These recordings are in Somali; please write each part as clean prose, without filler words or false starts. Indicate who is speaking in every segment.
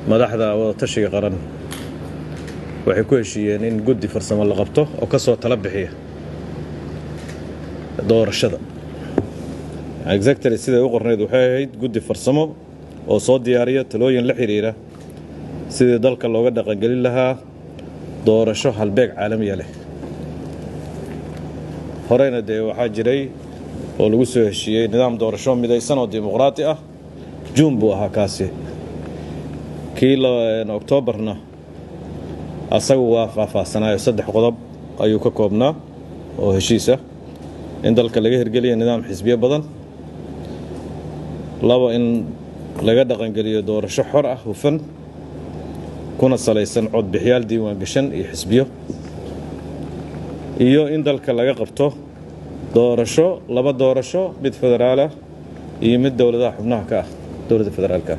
Speaker 1: madaxda wada tashiga qaran waxay ku heshiiyeen in guddi farsamo la qabto oo ka soo tala bixiya doorashada. Exactly sida u qorneed waxay ahayd guddi farsamo oo soo diyaariya talooyin la xiriira sidii dalka looga dhaqangelin lahaa doorasho halbeeg caalami ah leh. horeyna waxaa jiray oo lagu soo heshiiyey nidaam doorasho midaysan oo dimuqraadi ah Juun buu ahaa kaasi. kii Oktoobarna asagu waa faahfaahsanayo 3 qodob ayuu ka koobnaa oo heshiis ah in dalka laga hirgeliyo nidaam xisbiyo badan, 2 in laga dhaqangeliyo doorasho xor ah hufan kuna salaysan cod bixiyaal diiwaan gashan iyo xisbiyo, iyo in dalka laga qabto doorasho 2 doorasho mid federaal ah iyo mid dawladaha xubnaha ka ah dawladda federaalka.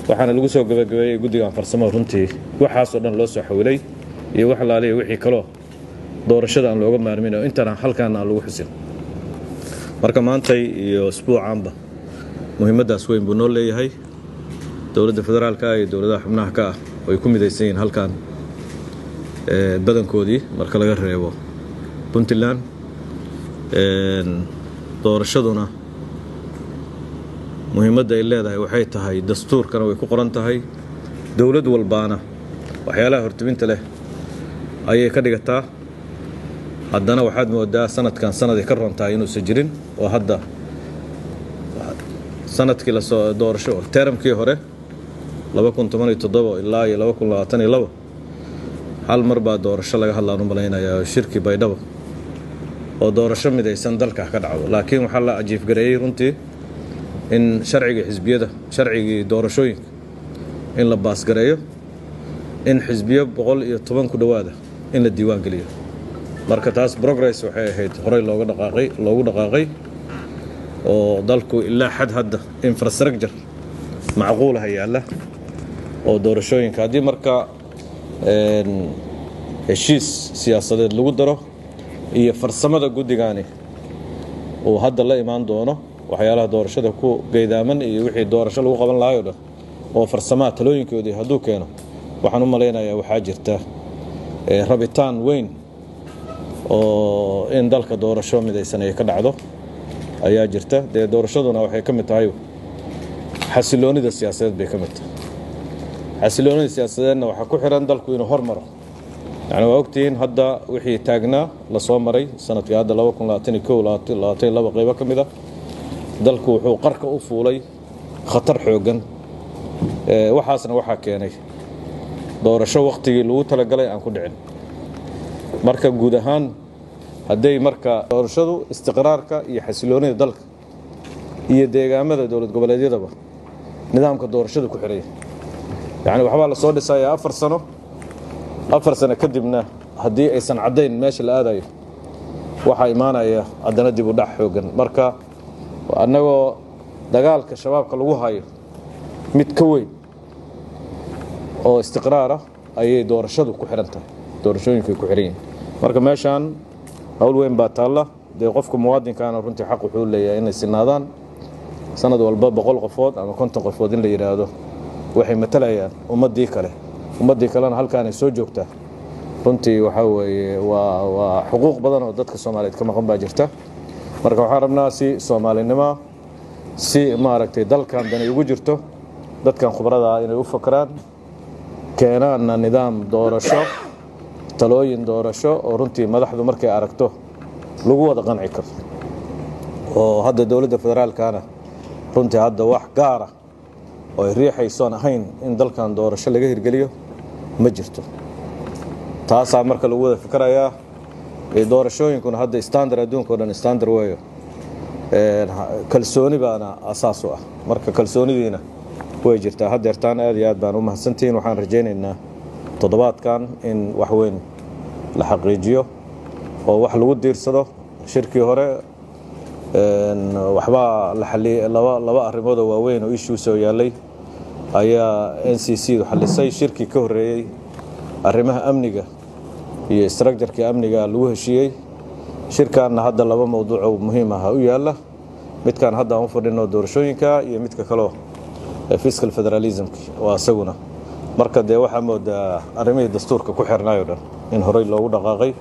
Speaker 1: waxaana lagu soo gabagabeeyay guddigan farsamo runtii waxaas oo dhan loo soo xawilay iyo wax laaliyo wixii kale doorashada aan looga maarmin oo intaan halkaan aan lagu xusin. marka maantay iyo isbuucaanba muhiimadaas weyn buu noo leeyahay dawladda federaalka iyo dawladaha xubnaha ka ah way ku midaysan yihiin halkaan badankoodii marka laga reebo Puntland. doorashaduna muhiimadda ay leedahay waxay tahay dastuurkana way ku qoran tahay dawlad walbaana waxyaalaha hortiminta leh ayay ka dhigataa. haddana waxaad moodaa sanadkan sanad ay ka rontahay inuusan jirin oo hadda sanadkii la soo doorasho termkii hore 2017 ilaa 2022 hal mar baa doorasho laga hadlaan u malaynayaa shirki Baydhabo oo doorasho midaysan dalka ka dhacdo. laakiin waxa la ajiif gareeyay runtii in sharciga xisbiyada sharcigii doorashooyinka in la baas gareeyo in xisbiyo 110 ku dhawaada in la diiwaan geliyo. marka taas progress waxay ahayd horey loogu dhaqaaqay oo dalku ilaa xad hadda infrastructure macquul ah yaala oo doorashooyinka hadii marka heshiis siyaasadeed lagu daro iyo farsamada guddigaani oo hadda la imaan doono waxyaalaha doorashada ku geedaaman iyo wixii doorasho lagu qaban lahayo oo farsamaha talooyinkoodii hadduu keeno waxaan u maleynayaa waxaa jirta rabitaan weyn oo in dalka doorasho midaysan ay ka dhacdo ayaa jirta. doorashaduna waxay ka mid tahay xasiloonida siyaasadeed bay ka mid tahay. xasiloonida siyaasadeedna waxa ku xiran dalku inuu hormaro. waa ogtiin hadda wixii taagnaa la soo maray sanadkii hadda 2021 qaybo ka mid ah dalku wuxuu qarka u fuulay khatar xoogan. waxaasna waxaa keenay doorasho waqtigii lagu talagalay aan ku dhicin. marka guud ahaan hadday marka doorashadu istiqraarka iyo xasiloonida dalka iyo deegaamada dawlad goboleedyadaba nidaamka doorashada ku xiray waxbaa la soo dhisayaa 4 sano kadibna haddii aysan caddayn meesha la aadayo waxaa imaanaya haddana dib u dhac xoogan. marka annagoo dagaalka shabaabka lagu hayo mid ka weyn oo istiqraar ah ayay doorashadu ku xiran tahay doorashooyinku ku xiran yihiin. marka meeshaan hawl weyn baa taalla qofka muwaadinkaana runtii xaq wuxuu leeyahay inay sinaadaan sanad walba 100 qofood ama 50 qofood in la yiraahdo waxay matalayaan ummadii kalena halkaan ay soo joogtaa. runtii waxa weeye waa xuquuq badan oo dadka Soomaaliyeed ka maqan baa jirta. marka waxaan rabnaa si Soomaalinimo si maaragtay dalkan dani ugu jirto dadkan khibrada inay u fakaraan keenaan nidaam doorasho talooyin doorasho oo runtii madaxdu markay aragto lagu wada qanci karo oo hadda dawladda federaalkana runtii hadda wax gaar ah oo riixaysoon ahayn in dalkan doorasho laga hirgeliyo ma jirto. taasaa marka lagu wada fikirayaa doorashooyinkuna hadda standard adduunka oo dhan standard weeyo kalsooni baana asaas u ah. marka kalsoonidiina way jirtaa haddeertaan aad iyo aad baan u mahadsantihiin. waxaan rajaynaynaa toddobaadkan in wax weyn la xaqiijiyo oo wax lagu diirsado. shirkii hore waxbaa la xaliyay laba arrimood oo waaweyn oo issues oo yaalay ayaa NCC xalisay. shirkii ka horeeyay arrimaha amniga iyo structure-ka amniga lagu heshiiyey. shirkaanna hadda 2 mowduuc oo muhiim ah u yaala midkan hadda aan u fadhino doorashooyinka iyo midka kale fiscal federalism oo asaguna marka dee waxaa moodaa arrimihii dastuurka ku xirnaayo dhan in horey loogu dhaqaaqay